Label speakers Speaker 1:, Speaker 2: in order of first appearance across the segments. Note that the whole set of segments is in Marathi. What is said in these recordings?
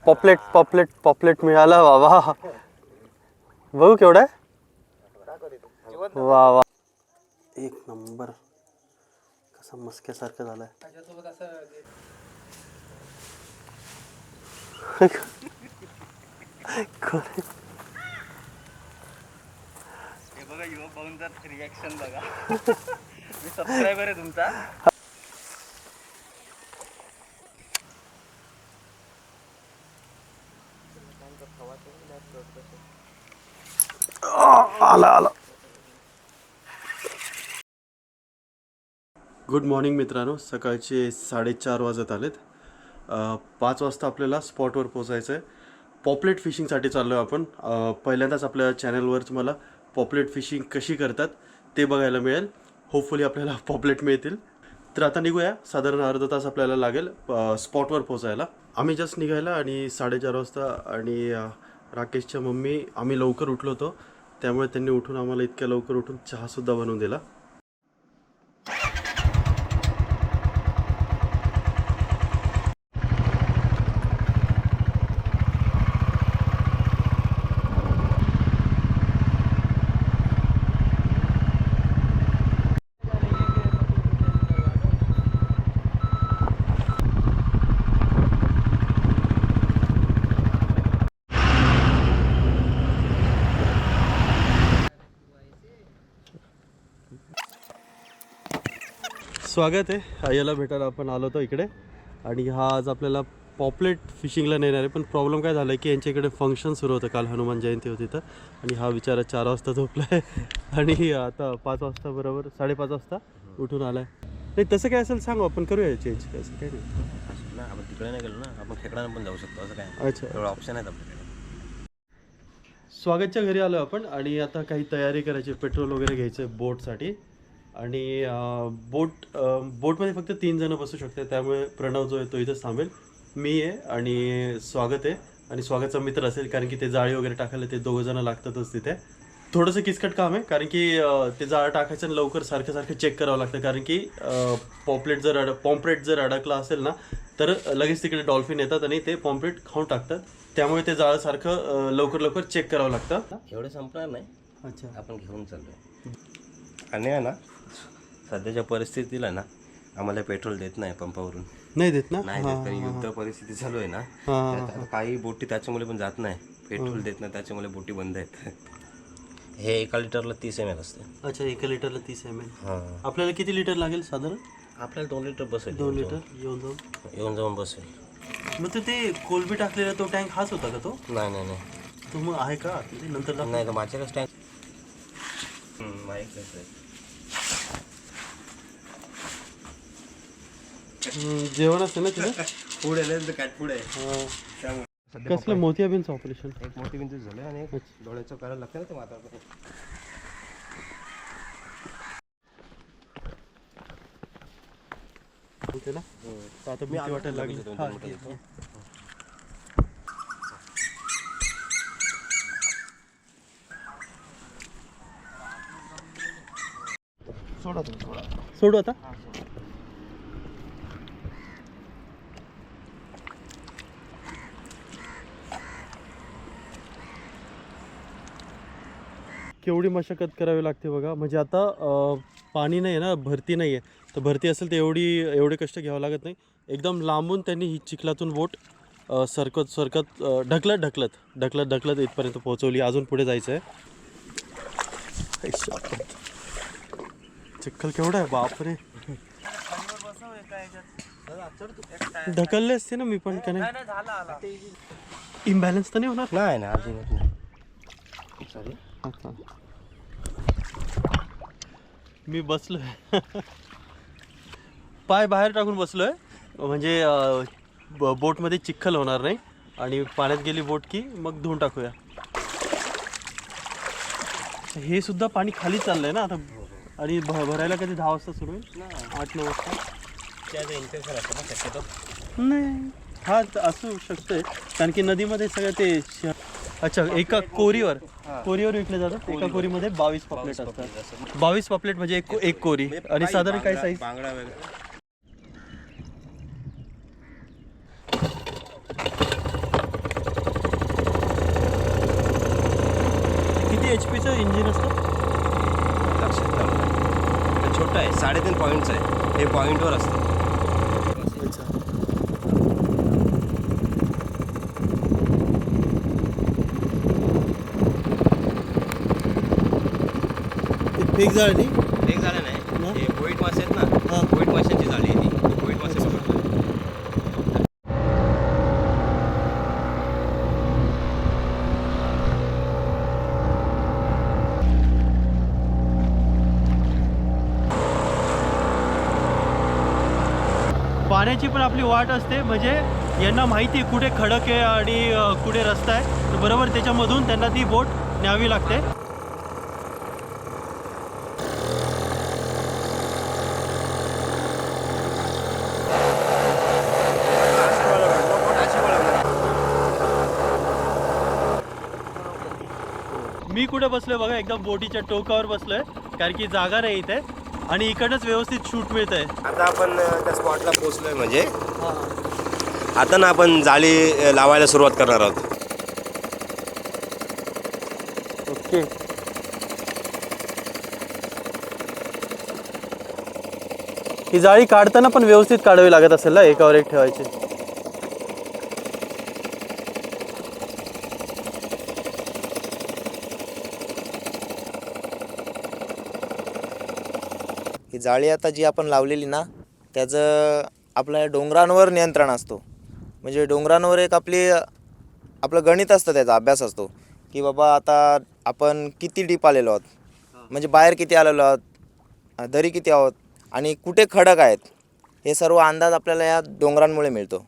Speaker 1: पॉपलेट पॉपलेट पॉपलेट मिळाला बाबा. बघू केवढा आहे. वा वा एक नंबर. कसा मस्क्यासारखं झालाय.
Speaker 2: हे बघा युवक भाऊंचा रिॲक्शन बघा. मी सबस्क्रायबर आहे तुमचा.
Speaker 1: आला आला. गुड मॉर्निंग मित्रांनो. सकाळचे 4:30 वाजत आलेत. 5 वाजता आपल्याला स्पॉटवर पोचायचं आहे. पॉपलेट फिशिंगसाठी चाललो आहे आपण. पहिल्यांदाच आपल्या चॅनलवर तुम्हाला पॉपलेट फिशिंग कशी करतात ते बघायला मिळेल. होपफुली आपल्याला पॉपलेट मिळतील. तर आता निघूया. साधारण अर्धा तास आपल्याला लागेल स्पॉटवर पोचायला. आम्ही जस्ट निघायला आणि 4:30 वाजता. आणि राकेशच्या मम्मी आम्ही लवकर उठलो होतो त्यामुळे त्यांनी उठून आम्हाला इतक्या लवकर उठून चहासुद्धा बनवून दिला. स्वागत आहे. याला भेटायला आपण आलो होतो इकडे. आणि हा आज आपल्याला पॉपलेट फिशिंगला नेणार आहे. पण प्रॉब्लेम काय झाला आहे की यांच्या इकडे फंक्शन सुरू होतं. काल हनुमान जयंती होती तर. आणि हा बिचारा 4 वाजता झोपला आहे. आणि आता 5 वाजता बरोबर 5:30 वाजता उठून आला आहे. नाही तसं काय असेल सांगू आपण करूया चेंज. असं काय नाही.
Speaker 2: आपण तिकडे नाही गेलो ना. आपण खेकडाने पण जाऊ शकतो. असं काय.
Speaker 1: अच्छा
Speaker 2: एवढा ऑप्शन आहेत आपल्याकडे.
Speaker 1: स्वागतच्या घरी आलो आपण. आणि आता काही तयारी करायची. पेट्रोल वगैरे घ्यायचं आहे बोटसाठी. आणि बोटमध्ये फक्त 3 जण बसू शकते. त्यामुळे प्रणव जो आहे तो इथंच थांबेल. मी आहे आणि स्वागत आहे. आणि स्वागतचा मित्र असेल कारण की ते जाळी वगैरे टाकायला ते 2 जण लागतातच तिथे. थोडंसं किचकट काम आहे कारण की ते जाळं टाकायचं आणि लवकर सारखं चेक करावं लागतं. कारण की पॉम्प्रेट जर अडकला असेल ना तर लगेच तिकडे डॉल्फिन येतात आणि ते पॉम्प्रेट खाऊन टाकतात. त्यामुळे ते जाळं सारखं लवकर चेक करावं लागतं.
Speaker 2: एवढे संपणार नाही.
Speaker 1: अच्छा
Speaker 2: आपण घेऊन चाललोय. आणि आहे ना सध्याच्या परिस्थितीला ना आम्हाला पेट्रोल देत नाही पंपावरून.
Speaker 1: नाही देत ना.
Speaker 2: नाही देत कारण युद्ध परिस्थिती चालू आहे ना. आता काही बोटी त्याच्यामुळे पण जात नाही. पेट्रोल देत नाही त्याच्यामुळे बोटी बंद आहेत. हे 1 लिटरला 30 ml असते.
Speaker 1: अच्छा 1 लिटरला 30 ml.
Speaker 2: हां
Speaker 1: आपल्याला किती लिटर लागेल साधारण.
Speaker 2: आपल्याला 2 लिटर बसेल.
Speaker 1: 2 लिटर
Speaker 2: येऊन जाऊन बसेल.
Speaker 1: मग ते कोलबी टाकलेला तो टँक हाच होता का तो.
Speaker 2: नाही
Speaker 1: तो मग आहे का नंतर
Speaker 2: नाही का माझ्याकडे टँक.
Speaker 1: जेवण असते ना तिथे.
Speaker 2: पुढे काय पुढे
Speaker 1: कसलं मोतियाबिंदचं ऑपरेशन.
Speaker 2: एक मोठी भिंत झालं आणि एक डोळ्याचं करायला लागतं ना ते वातावरण.
Speaker 1: होते ना. आता भीती वाटायला लागली. सोडू आता. केवढी मशक्कत करावी लागते बघा. म्हणजे आता पाणी नाही आहे ना, भरती नाही आहे. तर भरती असेल तर एवढे कष्ट घ्यावं लागत नाही. एकदम लांबून त्यांनी ही चिखलातून बोट सरकत ढकलत इथपर्यंत पोहोचवली. अजून पुढे जायचं आहे. चिखल केवढा आहे बापरे. ढकलले असते ना मी पण. का नाही इम्बॅलन्स तर नाही होणार.
Speaker 2: नाही ना अजिबात नाही. सॉरी.
Speaker 1: मी बसलोय पाय बाहेर टाकून बसलोय. म्हणजे बोटमध्ये चिखल होणार नाही. आणि पाण्यात गेली बोट की मग धुवून टाकूया. हे सुद्धा पाणी खाली चाललंय ना आता. आणि भरायला कधी 10 वाजता सुरू होईल. 8-9 वाजता नाही. हा असू शकतंय कारण की नदीमध्ये सगळं ते. अच्छा एका कोरीवर विकले जातात. एका कोरीमध्ये 22 पॉपलेट असतात. 22 पॉपलेट म्हणजे एक कोरी. आणि साधारण काय साईज.
Speaker 2: बांगडा वगैरे.
Speaker 1: HP चं इंजिन असतं?
Speaker 2: लक्षात नाही मला. ते छोटं आहे, 3.5 पॉईंटचं आहे. हे पॉईंटवर असतं.
Speaker 1: फिक्स झाली
Speaker 2: एक झालं नाही, हे बोईट मासे आहेत ना, बोईट माशांची जाळी आहे ती. बोईट मासे पकडतो.
Speaker 1: पाण्याची पण आपली वाट असते, म्हणजे यांना माहिती आहे कुठे खडक आहे आणि कुठे रस्ता आहे, तर बरोबर त्याच्यामधून त्यांना ती बोट न्यावी लागते. मी कुठे बसलोय बघा, एकदम बोटीच्या टोकावर बसलोय, कारण की जागा नाही इथे आणि इकडनंच व्यवस्थित शूट मिळत आहे.
Speaker 2: आता आपण त्या स्पॉटला पोहोचलोय, म्हणजे आता ना आपण जाळी लावायला सुरुवात करणार आहोत.
Speaker 1: ओके. ही जाळी काढताना पण व्यवस्थित काढावी लागत असेल ना, एकावर एक ठेवायची.
Speaker 3: ही जाळी आता जी आपण लावलेली ना, त्याचं आपल्या डोंगरांवर नियंत्रण असतो. म्हणजे डोंगरांवर एक आपलं गणित असतं, त्याचा अभ्यास असतो की बाबा आता आपण किती डीप आलेलो आहोत, म्हणजे बाहेर किती आलेलो आहोत, दरी किती आहोत आणि कुठे खडक आहेत, हे सर्व अंदाज आपल्याला या डोंगरांमुळे मिळतो.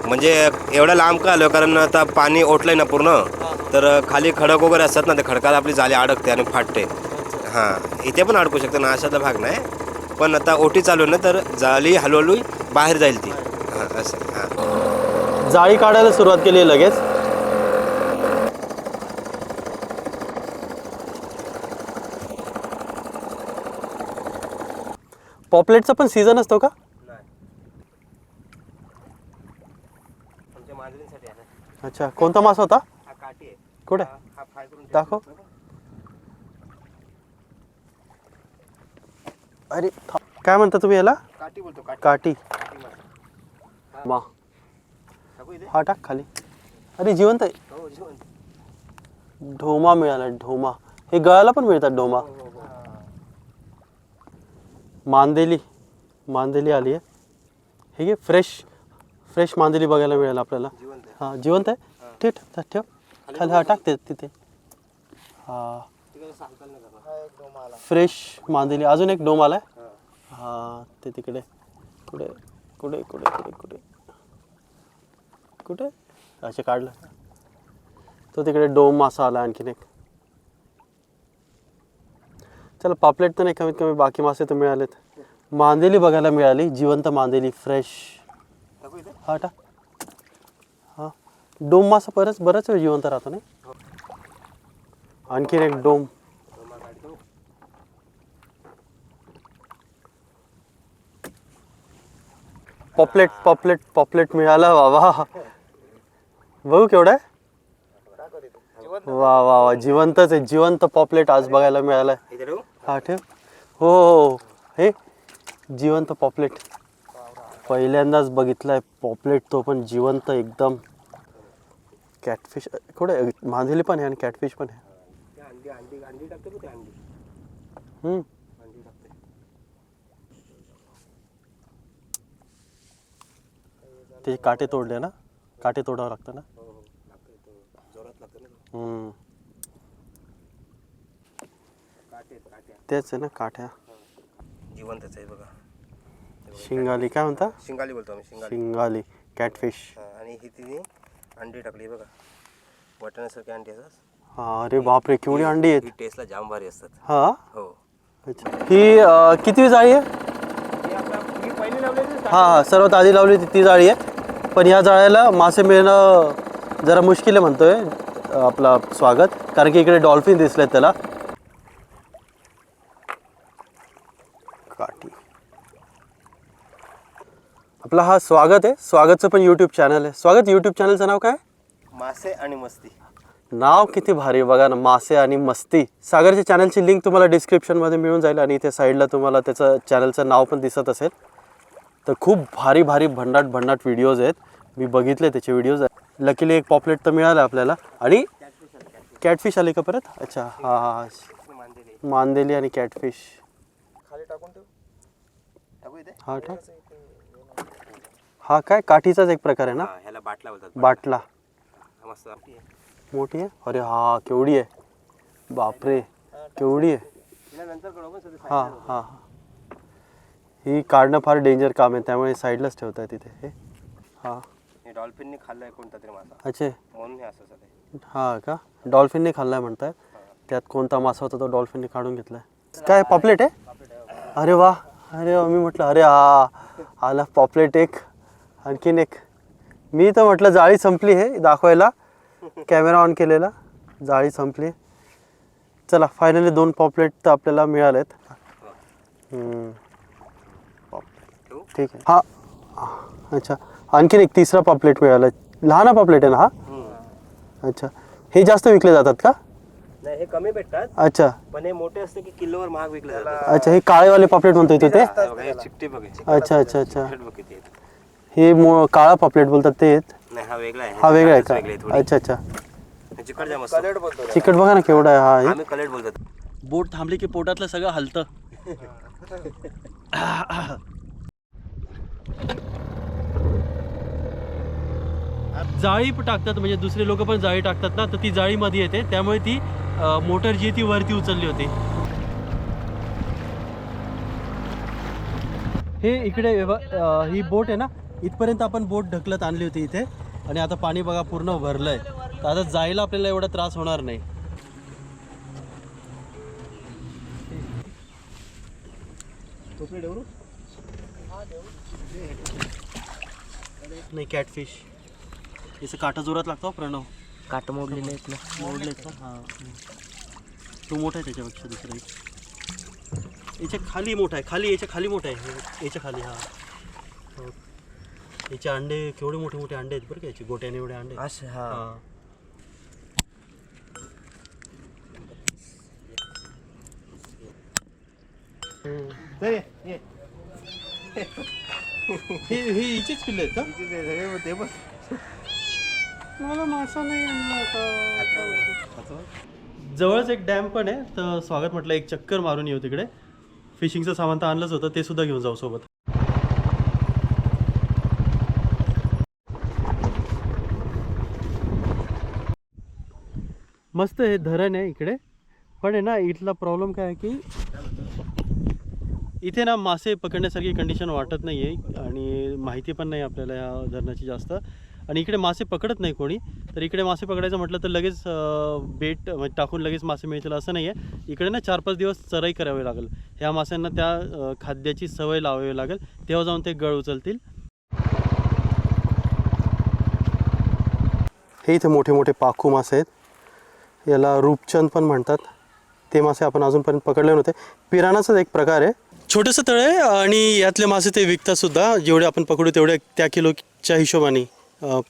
Speaker 2: म्हणजे एवढं लांब का आलो, कारण आता पाणी ओटलंय ना पूर्ण, तर खाली खडक वगैरे असतात ना, ते खडकाला आपली जाळी अडकते आणि फाटते. हां, इथे पण अडकू शकते ना, अशातला भाग नाही. पण आता ओटी चालू आहे ना, तर जाळी हळूहळू बाहेर जाईल ती. हां, असं. हां,
Speaker 1: जाळी काढायला सुरुवात केली आहे लगेच. पॉपलेटचा पण सीझन असतो का? अच्छा, कोणता मासा होता? कुठे दाखव. अरे काय म्हणता तुम्ही याला?
Speaker 2: काठी बोलतो.
Speaker 1: काठी. मा हा टाक खाली. अरे जिवंत आहे. ढोमा मिळाला, ढोमा. हे गळाला पण मिळतात ढोमा. मांदेली आली आहे. हे घे, फ्रेश मांदेली बघायला मिळालं आपल्याला. हां, जिवंत आहे. ठेव ठेव खाली. हा टाक तिथे. हां, फ्रेश मांदेली. अजून एक डोम आलाय. हां, ते तिकडे. कुठे असे काढलं तो तिकडे डोम मासा आला आणखीन एक. चला, पापलेट तर नाही, कमीत कमी बाकी मासे तर मिळालेत. मांदेली बघायला मिळाली, जिवंत मांदेली, फ्रेश. हा टाक. हां, डोम मासा बराच वेळ जिवंत राहतो नाही. आणखीन एक डोम. पॉपलेट मिळाला. वा, बघू केवढा आहे. वा, जिवंतच आहे. जिवंत पॉपलेट आज बघायला मिळालाय. हा ठेव. हो, हे जिवंत पॉपलेट पहिल्यांदाच बघितलाय. पॉपलेट, तो पण जिवंत एकदम. कॅटफिश कुठे? मांदेली पण आहे आणि कॅटफिश पण आहे. ते काटे तोडले ना, काटे तोडावं लागतं ना. तेच आहे ना, काठ्या.
Speaker 2: जिवंतच आहे बघा.
Speaker 1: शिंगाली काय म्हणता?
Speaker 2: शिंगाली बोलतो आम्ही.
Speaker 1: शिंगाली कॅटफिश.
Speaker 2: आणि ही तिने अंडी टाकली बघा, वाटण्यासारखी अंडी असतात.
Speaker 1: हा, अरे बापरे, केवढी अंडी आहेत.
Speaker 2: टेस्टला जाम भारी असतात.
Speaker 1: हा,
Speaker 2: हो.
Speaker 1: अच्छा. ही किती जाळी आहे? हा, सर्वात आधी लावली ती जाळी आहे. पण या जाळ्याला मासे मिळणं जरा मुश्किल आहे म्हणतोय आपला स्वागत, कारण की इकडे डॉल्फिन दिसलेत त्याला. काठी. आपला हा स्वागत आहे. स्वागतचं पण यूट्यूब चॅनल आहे. स्वागत यूट्यूब चॅनलचं नाव काय?
Speaker 2: मासे आणि मस्ती.
Speaker 1: नाव किती भारी बघा ना, मासे आणि मस्ती. सागरच्या चॅनलची लिंक तुम्हाला डिस्क्रिप्शनमध्ये मिळून जाईल आणि इथे साईडला तुम्हाला त्याचं चॅनलचं नाव पण दिसत असेल. तर खूप भारी भारी भन्नाट भन्नाट व्हिडिओज आहेत, मी बघितले त्याचे व्हिडिओज. लकीली एक पॉपलेट तर मिळालं आपल्याला. आणि कॅटफिश आले का परत? अच्छा हां हां, मांदेली आणि कॅटफिश. हा ठेव. हा काय काठीचाच एक प्रकार आहे ना?
Speaker 2: ह्याला बाटला बोलतात.
Speaker 1: बाटला
Speaker 2: मस्त
Speaker 1: मोठी आहे. अरे हा केवढी आहे, बापरे केवढी आहे. हां हां, ही काढणं फार डेंजर काम आहे, त्यामुळे साईडलाच ठेवताय तिथे हे. हां,
Speaker 2: हे डॉल्फिनने खाल्लाय कोणता तरी मासा,
Speaker 1: अच्छा
Speaker 2: म्हणून हे असं झालंय.
Speaker 1: हां का, डॉल्फिनने खाल्लाय म्हणताय? त्यात कोणता मासा होता तो डॉल्फिनने काढून घेतलाय? काय पॉपलेट आहे? अरे वा, अरे वा, मी म्हटलं अरे हा आला पॉपलेट एक, आणखीन एक. मी तर म्हटलं जाळी संपली हे दाखवायला, कॅमेरा ऑन केलेला, जाळी संपली. चला फायनली 2 पॉपलेट तर आपल्याला मिळालेत. ठीक आहे. हा अच्छा, आणखीन एक तिसरा पॉपलेट मिळाला. लहान पॉपलेट आहे ना हा? अच्छा, हे जास्त विकले जातात का?
Speaker 2: नाही, हे कमी भेटतात.
Speaker 1: अच्छा
Speaker 2: पण हे मोठे असते की किलोवर महाग विकले जातात.
Speaker 1: अच्छा, हे काळेवाले पॉपलेट म्हणतो इथे ते?
Speaker 2: चिकटे बघ.
Speaker 1: अच्छा अच्छा अच्छा,
Speaker 2: बघ किती आहेत.
Speaker 1: हे काळा पॉपलेट बोलतात ते आहेत?
Speaker 2: नाही, हा वेगळा आहे.
Speaker 1: हा वेगळा आहे का?
Speaker 2: वेगळे थोडी.
Speaker 1: अच्छा अच्छा,
Speaker 2: चिकट जाम मस्त.
Speaker 1: चिकट बघा ना केवढा आहे हा.
Speaker 2: आम्ही कलेट बोलतात.
Speaker 1: बोट थांबली की पोटातलं सगळं हलतं. जाळी टाकतात म्हणजे दुसरे लोक पण जाळी टाकतात ना, तर ती जाळीमध्ये येते, त्यामुळे ती मोटर जी आहे ती वरती उचलली होती. हे इकडे ही बोट आहे ना, इथपर्यंत आपण बोट ढकलत आणली होती इथे, आणि आता पाणी बघा पूर्ण भरलंय, तर आता जायला आपल्याला एवढा त्रास होणार नाही. नाही कॅटफिश, याचं काटा जोरात लागतो प्रणव.
Speaker 3: काट मोडलेले आहेत ना.
Speaker 1: मोडले का? हां, तो मोठा आहे त्याच्यापेक्षा दुसरा एक. याच्या खाली मोठा आहे, खाली याच्या खाली मोठा आहे, याच्या खाली. हां हो, याचे अंडे केवढे मोठे मोठे अंडे आहेत बरं का, याचे गोट्याने एवढे अंडे.
Speaker 3: असे हा.
Speaker 1: हां, हे हिचीच पिल्ले आहेत का? मला मासा नाही आणला का? जवळच एक डॅम पण आहे, तर स्वागत म्हटलं एक चक्कर मारून येऊ तिकडे. फिशिंगचं सामान तर आणलंच होतं, ते सुद्धा घेऊन जाऊ सोबत. मस्त हे धरण आहे इकडे, पण आहे ना इथला प्रॉब्लेम काय आहे की इथे ना मासे पकडण्यासारखी कंडिशन वाटत नाही आहे, आणि माहिती पण नाही आपल्याला या धरणाची जास्त. आणि इकडे मासे पकडत नाही कोणी, तर इकडे मासे पकडायचं म्हटलं तर लगेच बेट टाकून लगेच मासे मिळतील असं नाही आहे. इकडे ना 4-5 दिवस चराई करावी लागेल, ह्या माशांना त्या खाद्याची सवय लावावी लागेल, तेव्हा जाऊन ते गळ उचलतील. हे इथे मोठे मोठे पाखू मासे आहेत, याला रूपचंद पण म्हणतात. ते मासे आपण अजूनपर्यंत पकडले नव्हते. पिराणाचाच एक प्रकार आहे, छोटंसं तळ आहे, आणि यातले मासे ते विकतात सुद्धा. जेवढे आपण पकडू तेवढे त्या किलोच्या हिशोबाने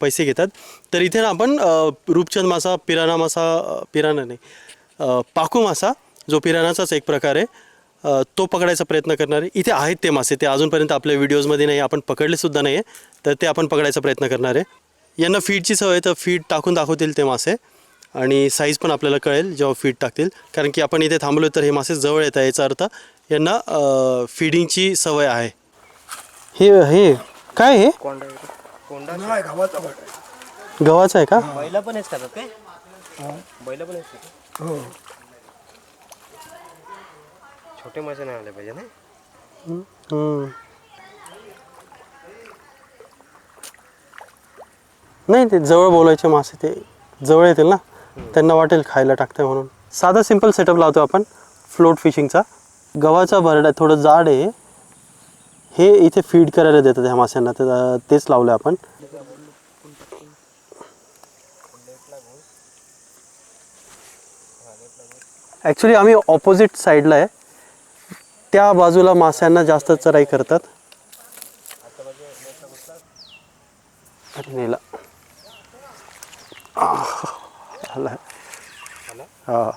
Speaker 1: पैसे घेतात. तर इथे ना आपण रूपचंद मासा, पिराणा मासा, पिराणा नाही पाखू मासा, जो पिराणाचाच एक प्रकार आहे, तो पकडायचा प्रयत्न करणार आहे. इथे आहेत ते मासे, ते अजूनपर्यंत आपल्या व्हिडिओजमध्ये नाही, आपण पकडलेसुद्धा नाही आहे, तर ते आपण पकडायचा प्रयत्न करणार आहे. यांना फीडची सवय, तर फीड टाकून दाखवतील ते मासे, आणि साईज पण आपल्याला कळेल जेव्हा फीड टाकतील. कारण की आपण इथे थांबलो तर हे मासे जवळ येत आहे, याचा अर्थ यांना फीडिंगची सवय आहे. हे काय हे गव्हाचं आहे का?
Speaker 2: बैला पण हेच खातात काय? बैला पण हेच खातात.
Speaker 4: हो.
Speaker 2: छोटे मासे नाही आले पाहिजे ना.
Speaker 1: नाही, ते जवळ बोलायचे मासे, ते जवळ येतील ना, त्यांना वाटेल खायला टाकते म्हणून. साधा सिंपल सेटअप लावतो आपण फ्लोट फिशिंगचा. गव्हाचा भरडा थोडं जाड आहे, हे इथे फीड करायला देतात ह्या माशांना, तर तेच लावलं आपण. ॲक्च्युली आम्ही ऑपोजिट साईडला आहे, त्या बाजूला माशांना जास्त चराई करतात. अरे नेला आला. हा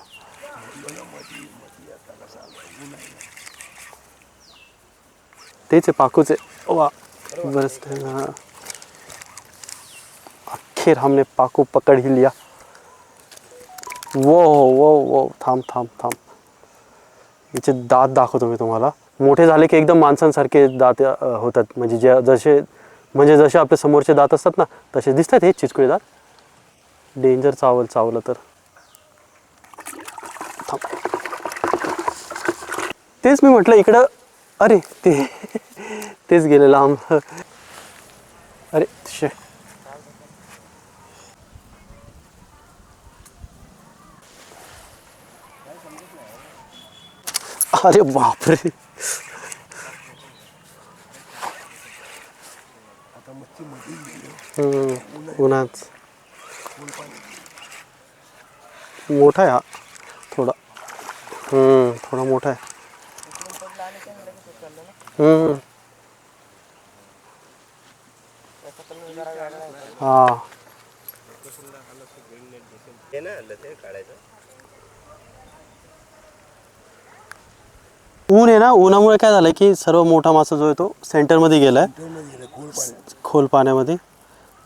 Speaker 1: तेच आहे पाकूच आहे वा बरंच हा आखिर हमने पाकू पकड़ ही लिया वो वो वो थांब थांब थांब याचे दात दाखवतो मी तुम्हाला मोठे झाले की एकदम माणसांसारखे दात होतात म्हणजे जसे आपल्या समोरचे दात असतात ना तसे दिसतात हे चिचकुळे दात डेंजर चावलं तर थांब. तेच मी म्हटलं इकडं अरे तेच गेले लांब अरे शे अरे बापरे उन्हाच मोठा आहे हा थोडा थोडा मोठा आहे हा ऊन आहे ना उन्हामुळे काय झालं की सर्व मोठा मासा जो आहे तो सेंटरमध्ये गेलाय खोल पाण्यामध्ये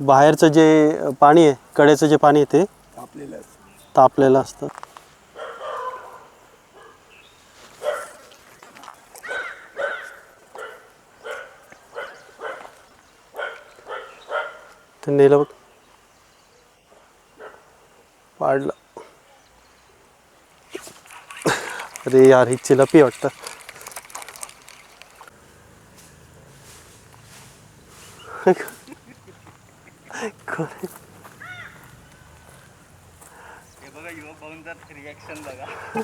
Speaker 1: बाहेरचं जे पाणी आहे कडेचं जे पाणी आहे ते तापलेलं असतं ते नेलं बघ पाडलं अरे यार ही चिलपी वाटतं
Speaker 4: रिॲक्शन बघा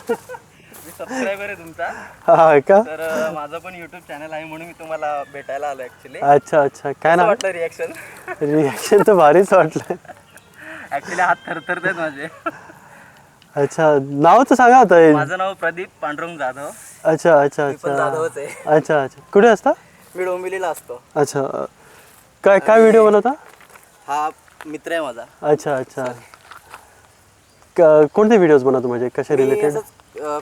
Speaker 4: मी सबस्क्रायबर आहे तुमचा
Speaker 1: हा का
Speaker 4: तर माझं पण युट्यूब चॅनल आहे म्हणून मी तुम्हाला भेटायला आलो ऍक्च्युली
Speaker 1: अच्छा अच्छा काय नाव
Speaker 4: वाटलं रिॲक्शन
Speaker 1: रिॲक्शन तर भारीच वाटलं
Speaker 4: ऍक्च्युली हात थरथरत आहेत माझे
Speaker 1: अच्छा नाव तर सांगा आता
Speaker 4: माझं नाव प्रदीप पांडुरंग जाधव
Speaker 1: अच्छा अच्छा
Speaker 4: मी पण
Speaker 1: अच्छा
Speaker 4: जाधवच आहे
Speaker 1: अच्छा अच्छा कुठे असता
Speaker 4: मी डोंबिवलीला असतो
Speaker 1: अच्छा काय काय व्हिडिओ बनवता
Speaker 4: हा मित्र आहे माझा
Speaker 1: अच्छा अच्छा कोणते व्हिडिओज बनवतो म्हणजे कशा रिलेटेड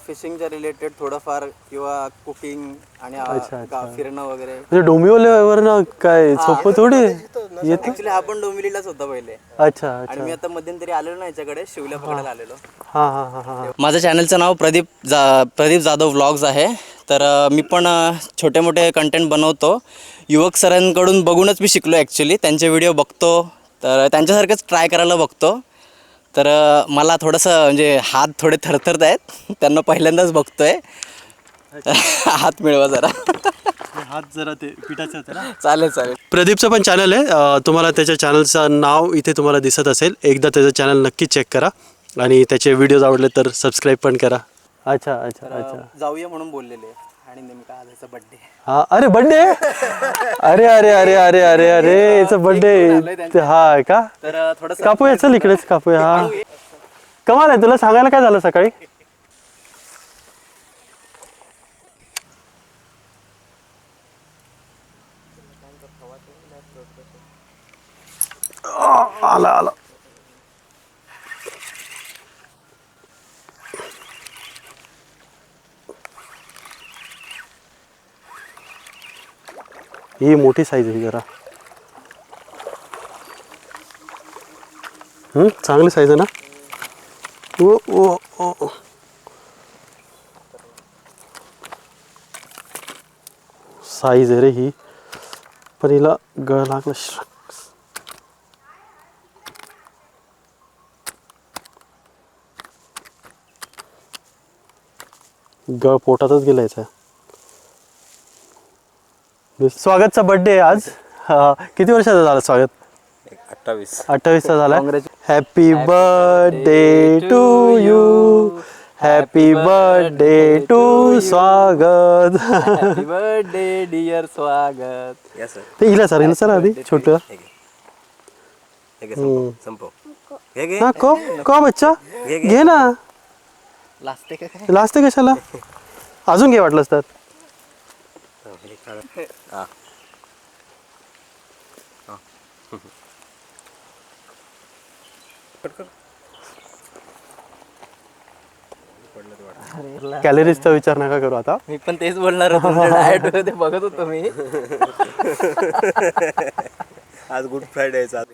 Speaker 4: फिशिंगच्या रिलेटेड थोडंफार किंवा कुकिंग आणि फिरणं वगैरे
Speaker 1: म्हणजे डोंबिवलीवरनं काय सोपं थोडी येते
Speaker 4: ऍक्च्युली हा पण डोंबिवलीलाच होता पहिले
Speaker 1: अच्छा
Speaker 4: आणि
Speaker 1: अच्छा
Speaker 4: मी आता मध्यंतरी आलेलो ना याच्याकडे शिवल्या पकडायला आलेलो
Speaker 1: हां हां हां हां
Speaker 4: माझं चॅनलचं नाव प्रदीप जाधव व्लॉग्स आहे तर मी पण छोटे मोठे कंटेंट बनवतो युवक सरांकडून बघूनच मी शिकलो ॲक्च्युली त्यांचे व्हिडिओ बघतो तर त्यांच्यासारखंच ट्राय करायला बघतो तर मला थोडंसं म्हणजे हात थोडे थरथरत आहेत त्यांना पहिल्यांदाच बघतोय हात मिळवा जरा
Speaker 1: हात जरा ते पिठाचे होते ना
Speaker 4: चालेल चालेल
Speaker 1: प्रदीपचं पण चॅनल आहे तुम्हाला त्याच्या चॅनलचं नाव इथे तुम्हाला दिसत असेल एकदा त्याचं चॅनल नक्की चेक करा आणि त्याचे व्हिडिओज आवडले तर सबस्क्राईब पण करा अच्छा अच्छा अच्छा
Speaker 4: जाऊया म्हणून बोललेले आणि नेमका आज याचा बड्डे
Speaker 1: हा अरे बर्थडे अरे अरे अरे अरे अरे अरे याचं बर्थडे हा का
Speaker 4: तर थोडंसं
Speaker 1: कापूया चल इकडेच कापूया हा कमाल आहे तुला सांगायला काय झालं सकाळी आला आला ही मोठी साईज आहे जरा चांगली साईज आहे ना ओ ओ ओ साईज आहे रे ही पण हिला गळ लागला गळ पोटातच गेलायचा स्वागतचा बर्थडे आज किती वर्षाचा झाला स्वागत 28चा झाला happy birthday to you happy birthday to Swagat
Speaker 4: happy birthday dear Swagat
Speaker 1: ते हिला सर आधी छोट हा को बच्चा घे ना
Speaker 4: लास्ट काय
Speaker 1: लास्ट कशाला अजून घे वाटलंस तर कॅलरीजचा विचार नका करू आता.
Speaker 4: मी पण तेच बोलणार होतो, डाएट ते बघत होतो मी.
Speaker 2: आज गुड फ्रायडे आहे.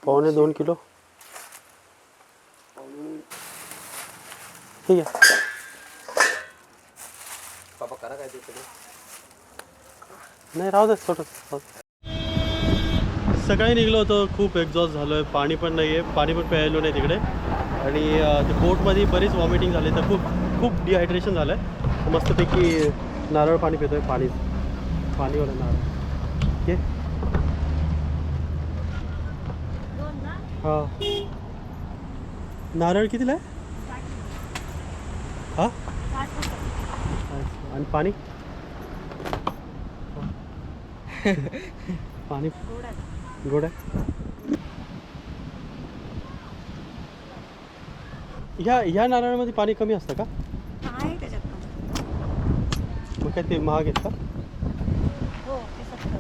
Speaker 1: पावणे 2 किलो ठीक आहे. नाही राहू दे थोडं. सकाळी निघलो होतो, खूप एक्झॉस्ट झालो आहे, पाणी पण नाही आहे, पाणी पण प्यायलो नाही तिकडे. आणि ते बोटमध्ये बरीच वॉमिटिंग झाली, तर खूप खूप डिहायड्रेशन झालं आहे. मस्तपैकी नारळ पाणी पितो आहे. पाणीवाला नारळ. ओके हां. नारळ कितीला आहे? हां. आणि पाणी पाणी गोड आहे. ह्या नारळामध्ये पाणी कमी असतं का?
Speaker 5: आहे त्याच्यात पण.
Speaker 1: मग काय ते महाग आहेत का?
Speaker 5: हो ते 70.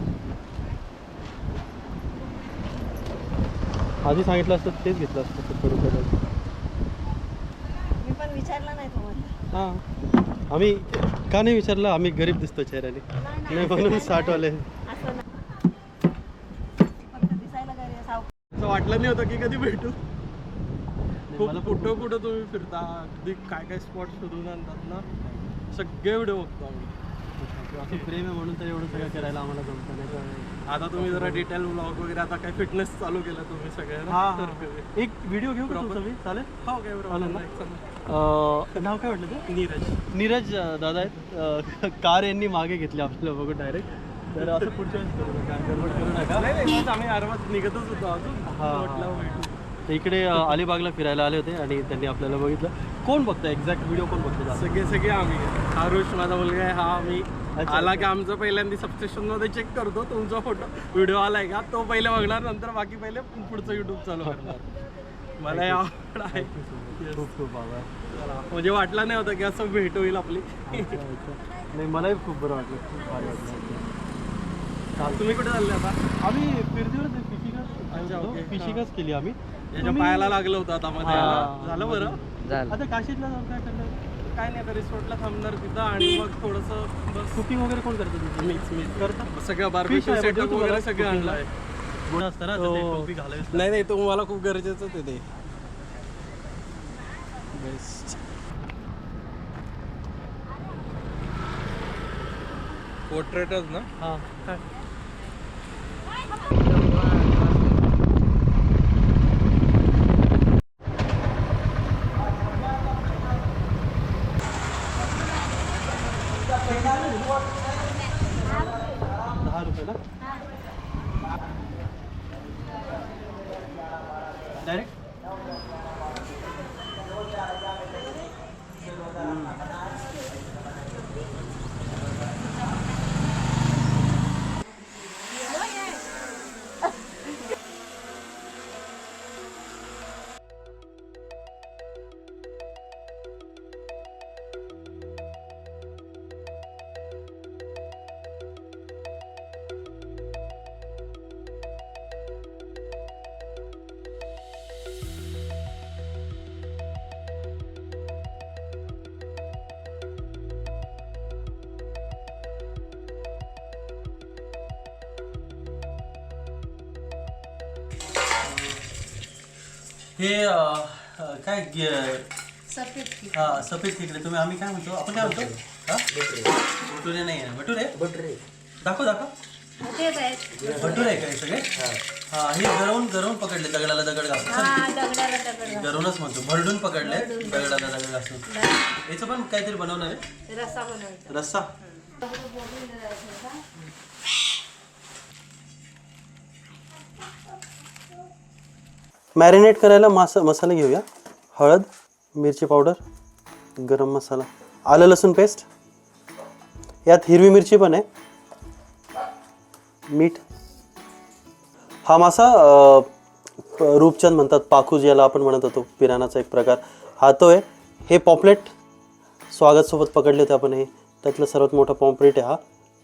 Speaker 1: आधी सांगितलं असतं तेच घेतलं असतं 70 रुपयाला.
Speaker 5: मी पण विचारलं नाही तुम्हाला.
Speaker 1: हां आम्ही का नाही विचारलं, आम्ही गरीब दिसतो चेहऱ्याने, नाही म्हणून 60 वाले.
Speaker 5: असं नाही, फक्त दिसायला गरीब साव.
Speaker 6: असं वाटलं नाही होतं की कधी भेटू. खूप कुठं तुम्ही फिरता, अगदी काय काय स्पॉट शोधून आणतात ना, सगळे व्हिडिओ बघतो आम्ही.
Speaker 1: असं प्रेम आहे म्हणून तर एवढं सगळं करायला आम्हाला जमतं नाही.
Speaker 6: आता तुम्ही जरा डिटेल व्लॉग वगैरे, आता काय फिटनेस चालू केलं तुम्ही सगळ्यांना.
Speaker 1: हां एक व्हिडिओ घेऊ का तुमचा मी? चालेल.
Speaker 6: हो काय
Speaker 1: चालेल ना?
Speaker 6: बरोबर.
Speaker 1: नाव काय म्हटलं ते?
Speaker 6: नीरज.
Speaker 1: नीरज दादा आहेत. कार यांनी मागे घेतली आपल्याला बघून डायरेक्ट. तर असं पुढच्या वेळेस करू नका, गडबड करू नका.
Speaker 6: नाही आम्ही आरामात निघतच होतो अजून.
Speaker 1: हां,
Speaker 6: म्हटलं भेटू.
Speaker 1: तर इकडे अलिबागला फिरायला आले होते आणि त्यांनी आपल्याला बघितलं. कोण बघतं एक्झॅक्ट व्हिडिओ, कोण बघतो जास्त?
Speaker 6: सगळे आम्ही. हा ऋष माझा मुलगा आहे. हा आम्ही
Speaker 1: अच्छा.
Speaker 6: आला की आमचं पहिल्यांदा सबस्क्रिप्शन मध्ये चेक करतो तुमचा फोटो व्हिडिओ आलाय का, तो पहिले बघणार, नंतर बाकी पहिले पुढचं युट्यूब चालू करणार. मला या आवड आहे.
Speaker 1: खूप खूप आभार.
Speaker 6: म्हणजे वाटलं नाही होतं की असं भेट होईल आपली.
Speaker 1: नाही मलाही खूप बरं वाटलं, खूप भारी वाटलं.
Speaker 6: तुम्ही कुठे चालले आता?
Speaker 1: आम्ही फिरतीवरच
Speaker 6: अच्छा, ओके.
Speaker 1: फिशिंगच केली आम्ही.
Speaker 6: याच्या पायाला लागलं होतं आता मध्ये.
Speaker 1: हां.
Speaker 6: झालं बरं.
Speaker 1: आता काशीतला जाऊन काय करणार?
Speaker 6: काय नाही, आता रिसॉर्टला थांबणार तिथं आणि मग थोडंसं बस.
Speaker 1: कुकिंग वगैरे कोण करतं तुमचं?
Speaker 6: मिक्स
Speaker 1: करता?
Speaker 6: सगळं
Speaker 1: Fish
Speaker 6: बार्बिक्यू
Speaker 1: आहे,
Speaker 6: सेटअप
Speaker 1: तुम्हाला
Speaker 6: वगैरे सगळं
Speaker 1: cooking
Speaker 6: आणलं
Speaker 1: ला.
Speaker 6: आहे.
Speaker 1: गुण असतं ना, तर ते टोपी घालावीच.
Speaker 6: नाही तुम्हाला खूप गरजेचं आहे ते. बेस्ट. पोर्ट्रेटच ना?
Speaker 1: हां काय ₹10 ना डायरेक्ट. हे काय सफेद खेकडे तुम्ही, आम्ही काय म्हणतो, आपण काय म्हणतो? भटुरे नाही आहे. भटुरे दाखव भटुरे आहे काय सगळे? हा हे गरवून पकडले, दगडाला दगड घासून. गरवूनच म्हणतो, भरडून पकडले दगडाला दगड घासून. याचं पण काहीतरी बनवणार आहे,
Speaker 5: रस्सा बनवायचा.
Speaker 1: रस्सा. मॅरिनेट करायला मसाले घेऊया. हळद, मिरची पावडर, गरम मसाला, आलं लसूण पेस्ट, यात हिरवी मिरची पण आहे, मीठ. हा मासा रूपचंद म्हणतात, पाखूज याला आपण म्हणत होतो, पिराणाचा एक प्रकार. हा तो आहे. हे पॉम्पलेट स्वागतसोबत पकडले होते आपण. हे त्यातलं सर्वात मोठा पॉम्पलेट आहे हा.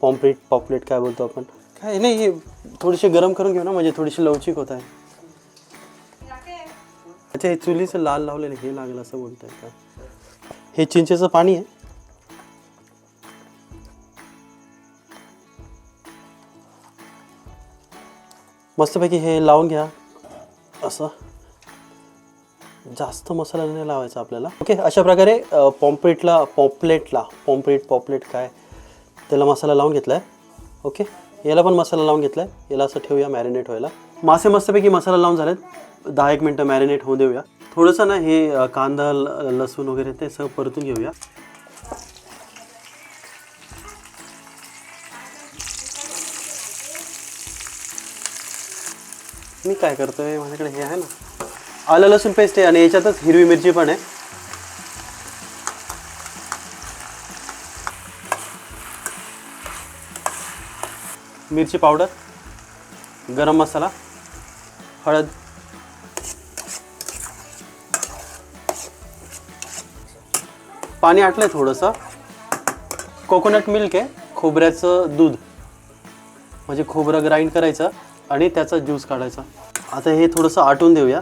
Speaker 1: पॉम्पलेट काय बोलतो आपण. काय नाही, हे थोडीशी गरम करून घेऊ ना, म्हणजे थोडीशी लवचिक होत आहे. अच्छा, हे चुलीचं लाल लावलेलं हे लागलं असं बोलताय का. हे चिंचेचं पाणी आहे. मस्तपैकी हे लावून घ्या. असं जास्त मसाला नाही लावायचा आपल्याला. ओके, अशा प्रकारे पॉम्पलेट काय त्याला मसाला लावून घेतला आहे. ओके, याला पण मसाला लावून घेतला आहे. याला असं ठेवूया मॅरिनेट व्हायला. मासे मस्तपैकी मसाला लावून झालेत. 10-1 मिनटं मॅरिनेट होऊ देऊया. थोडंसं ना हे कांदा लसूण वगैरे ते सगळं परतून घेऊया. मी काय करतोय, माझ्याकडे हे आहे ना आलं लसूण पेस्ट आहे आणि याच्यातच हिरवी मिरची पण आहे. मिरची पावडर, गरम मसाला, हळद, पाणी आटलंय थोडंसं. कोकोनट मिल्क आहे, खोबऱ्याचं दूध, म्हणजे खोबरं ग्राइंड करायचं आणि त्याचा ज्यूस काढायचा. आता हे थोडंसं आटून देऊया.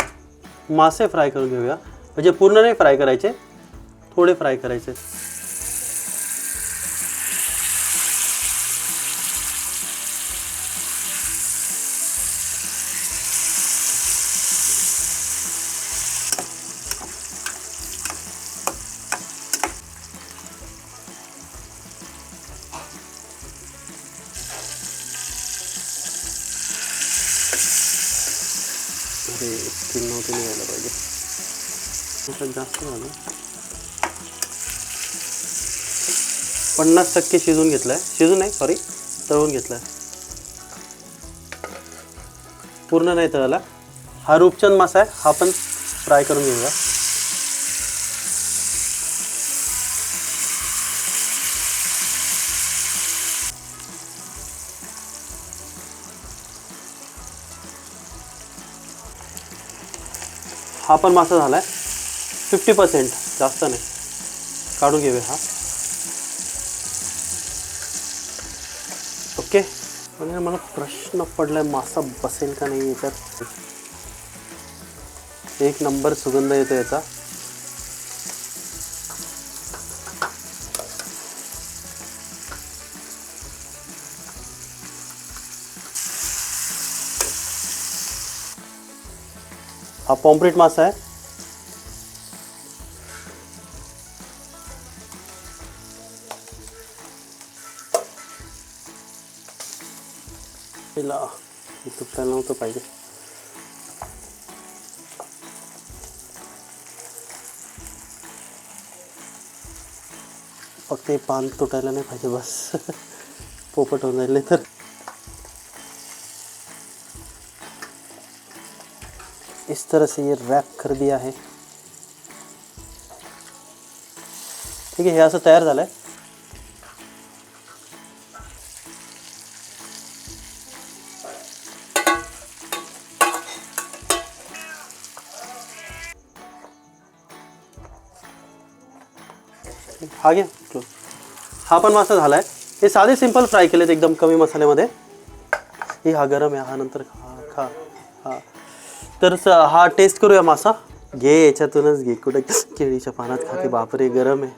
Speaker 1: मासे फ्राय करून घेऊया. म्हणजे पूर्ण नाही फ्राय करायचे, थोडे फ्राय करायचे. अरे स्किन नव्हती नाही यायला पाहिजे. जास्त झालं. 50% शिजून घेतलाय. शिजून नाही, सॉरी, तळून घेतलाय. पूर्ण नाही तळला. हा रूपचंद मासा आहे, हा पण फ्राय करून घेऊया. हा पण मासा झाला आहे 50%, जास्त नाही. काढून घेऊया हा. ओके, म्हणजे मला प्रश्न पडलाय मासा बसेल का नाही याच्यात. एक नंबर सुगंध येतो याचा. हा पॉम्पलेट मासा आहे. तुटायला नव्हतं पाहिजे. फक्त हे पान तुटायला नाही पाहिजे बस. पोपट होऊन जाईल तर. इस तरह से ये रैप कर दिया है. ठीक आहे, हे असं तयार झालंय. हा घ्या. हा पण मासा झालाय. हे साधे सिंपल फ्राय केलेत एकदम कमी मसाल्यामध्ये. हे हा गरम आहे, हा नंतर खा. हा तर हा टेस्ट करूया मासा. घे याच्यातूनच घे, कुठे केळीच्या पानात खाते. बापरे, गरम आहे.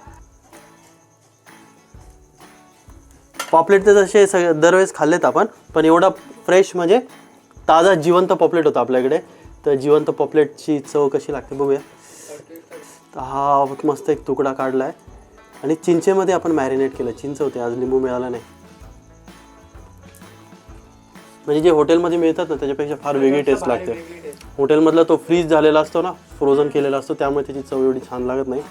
Speaker 1: पॉपलेट तर जसे सगळे दरवेळेस खाल्लेत आपण, पण एवढा फ्रेश म्हणजे ताजा जिवंत पॉपलेट होता आपल्याकडे. तर जिवंत पॉपलेटची चव कशी लागते बघूया. तर हा मस्त एक तुकडा काढला आहे आणि चिंचेमध्ये आपण मॅरिनेट केलं. चिंच होते, आज लिंबू मिळाला नाही. म्हणजे जे हॉटेलमध्ये मिळतात ना त्याच्यापेक्षा फार वेगळी टेस्ट लागते. हॉटेलमधला तो फ्रीज झालेला असतो ना, फ्रोझन केलेला असतो, त्यामुळे त्याची चव एवढी छान लागत नाही.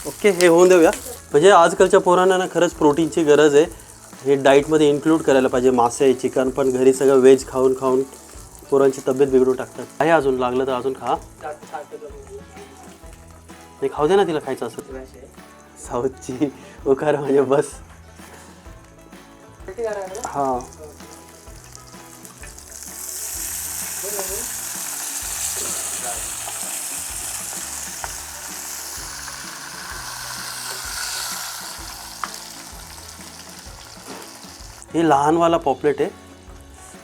Speaker 1: ओके, हे होऊन देऊया. म्हणजे आजकालच्या पोरांना ना खरंच प्रोटीनची गरज आहे. हे डाईटमध्ये इन्क्लूड करायला पाहिजे. मासे, चिकन, पण घरी सगळं व्हेज खाऊन खाऊन पोरांची तब्येत बिघडून टाकतात. आहे अजून लागलं तर अजून खा. ते खाऊ दे ना, तिला खायचं असं. साऊथची उकार म्हणजे बस. हां, हे लहानवाला पॉपलेट आहे,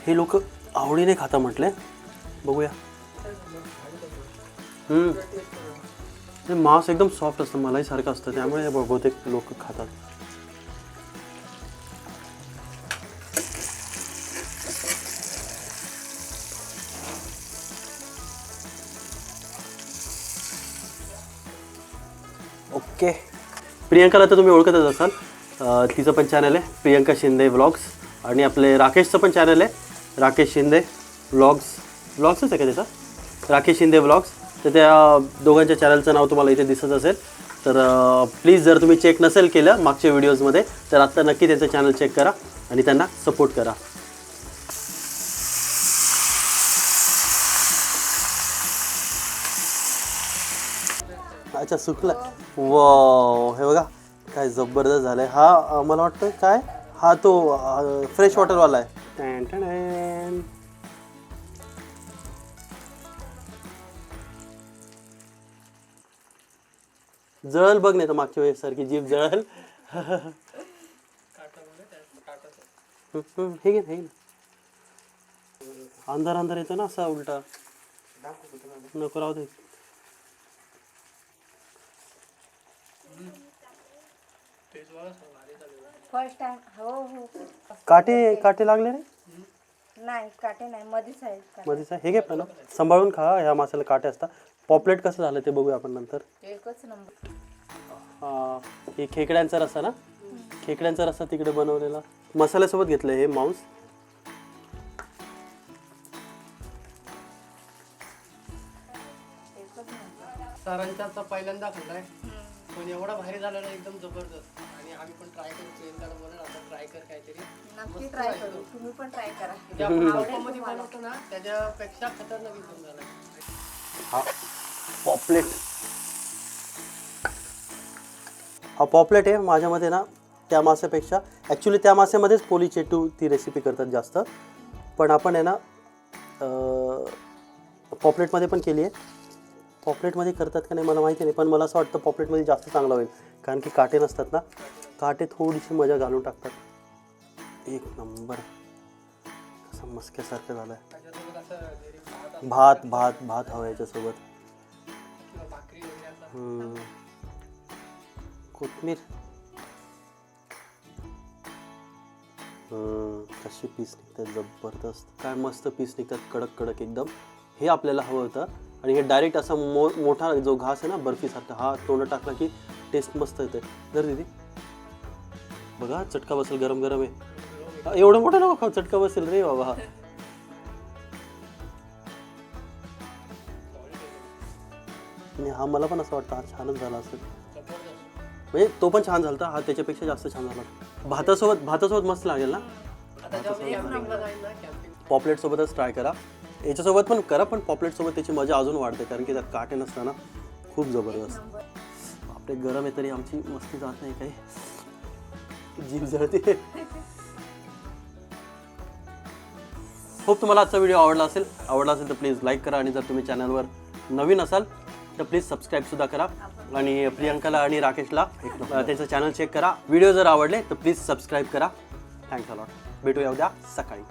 Speaker 1: हे लोक आवडीने खाता म्हटले. बघूया. हे मांस एकदम सॉफ्ट असतं, मलाई सारखं असतं, त्यामुळे हे बहुतेक लोक खातात. ओके. प्रियंकाला तर तुम्ही ओळखतच असाल, तिचं पण चॅनल आहे प्रियंका शिंदे व्लॉग्स, आणि आपले राकेशचं पण चॅनल आहे राकेश शिंदे व्लॉग्सच आहे का त्याचा, राकेश शिंदे व्लॉग्स. तर त्या दोघांच्या चॅनलचं नाव तुम्हाला इथे दिसत असेल. तर प्लीज जर तुम्ही चेक नसेल केलं मागच्या व्हिडिओजमध्ये तर आत्ता नक्की त्यांचं चॅनल चेक करा आणि त्यांना सपोर्ट करा. अच्छा सुकला. वा हे बघा काय जबरदस्त झालंय. हा मला वाटतं काय हा तो फ्रेश वॉटरवाला आहे. Tan tan tan. जळल बघ नाही तर मागच्या वेळेस सारखी जीभ जळल. हे घे हे घे. अंधार अंधार येतो ना असा उलटा. नको राहू दे.
Speaker 5: First time. हो हो.
Speaker 1: काटे काटे लागले रे.
Speaker 5: नाही काटे नाही, मध्येच आहे काटे.
Speaker 1: मध्येच आहे. हे घे पण सांभाळून खा, ह्या माशाला काटे असतात. पॉपलेट कसं झालं ते बघूया आपण नंतर.
Speaker 5: एकच नंबर.
Speaker 1: हे खेकड्यांचा रस्सा ना, खेकड्यांचा रस्सा तिकडे बनवलेला मसाल्यासोबत घेतलं हे मांस.
Speaker 6: सरांचा पहिल्यांदा खाल्लाय, पण एवढा भारी झाला ना, एकदम जबरदस्त. आणि आम्ही पण ट्राय करू, आता ट्राय कर काहीतरी.
Speaker 5: नक्की ट्राय करू, तुम्ही पण ट्राय करा.
Speaker 6: जे आपण आवडीमध्ये बनवतो ना त्याच्यापेक्षा खतरनाक एकदम झाला.
Speaker 1: हा पॉपलेट, हा पॉपलेट आहे माझ्यामध्ये ना. त्या माशापेक्षा ॲक्च्युली त्या माशामध्येच पोली चेटू ती रेसिपी करतात जास्त, पण आपण आहे ना पॉपलेटमध्ये पण केली आहे. पॉपलेटमध्ये करतात का नाही मला माहिती नाही, पण मला असं वाटतं पॉपलेटमध्ये जास्त चांगला होईल, कारण की काटे नसतात ना. काटे थोडीशी मजा घालून टाकतात. एक नंबर असं मस्क्यासारखं झालं आहे. भात भात भात हवा याच्यासोबत. कोथमीर. कशी पीस निघतात जबरदस्त. काय मस्त पीस निघतात, कडक कडक एकदम. हे आपल्याला हवं होतं. आणि हे डायरेक्ट असा मोठा जो घास आहे ना बर्फीसारखा, हा तोंड टाकला की टेस्ट मस्त येते. जर दीदी बघा चटका बसेल, गरम गरम आहे. एवढं मोठं नको खाऊ, चटका बसेल रे बाबा. आणि हा मला पण असं वाटतं हा छानच झाला असेल, म्हणजे तो पण छान झाला, हा त्याच्यापेक्षा जास्त छान झाला. भातासोबत मस्त लागेल ना. पॉपलेट सोबतच ट्राय करा, याच्यासोबत पण करा, पण पॉपलेट सोबत त्याची मजा अजून वाढते, कारण की त्यात काटे नसताना खूप जबरदस्त. आपले गरम आहे तरी आमची मस्ती जात नाही, काही जीभ जळते. खूप तुम्हाला आजचा व्हिडिओ आवडला असेल तर प्लीज लाईक करा, आणि जर तुम्ही चॅनलवर नवीन असाल तर प्लीज सबस्क्राईबसुद्धा करा. आणि प्रियंकाला आणि राकेशला त्यांचं चॅनल चेक करा. व्हिडिओ जर आवडले तर प्लीज सबस्क्राईब करा. Thanks a lot. भेटूया उद्या सकाळी.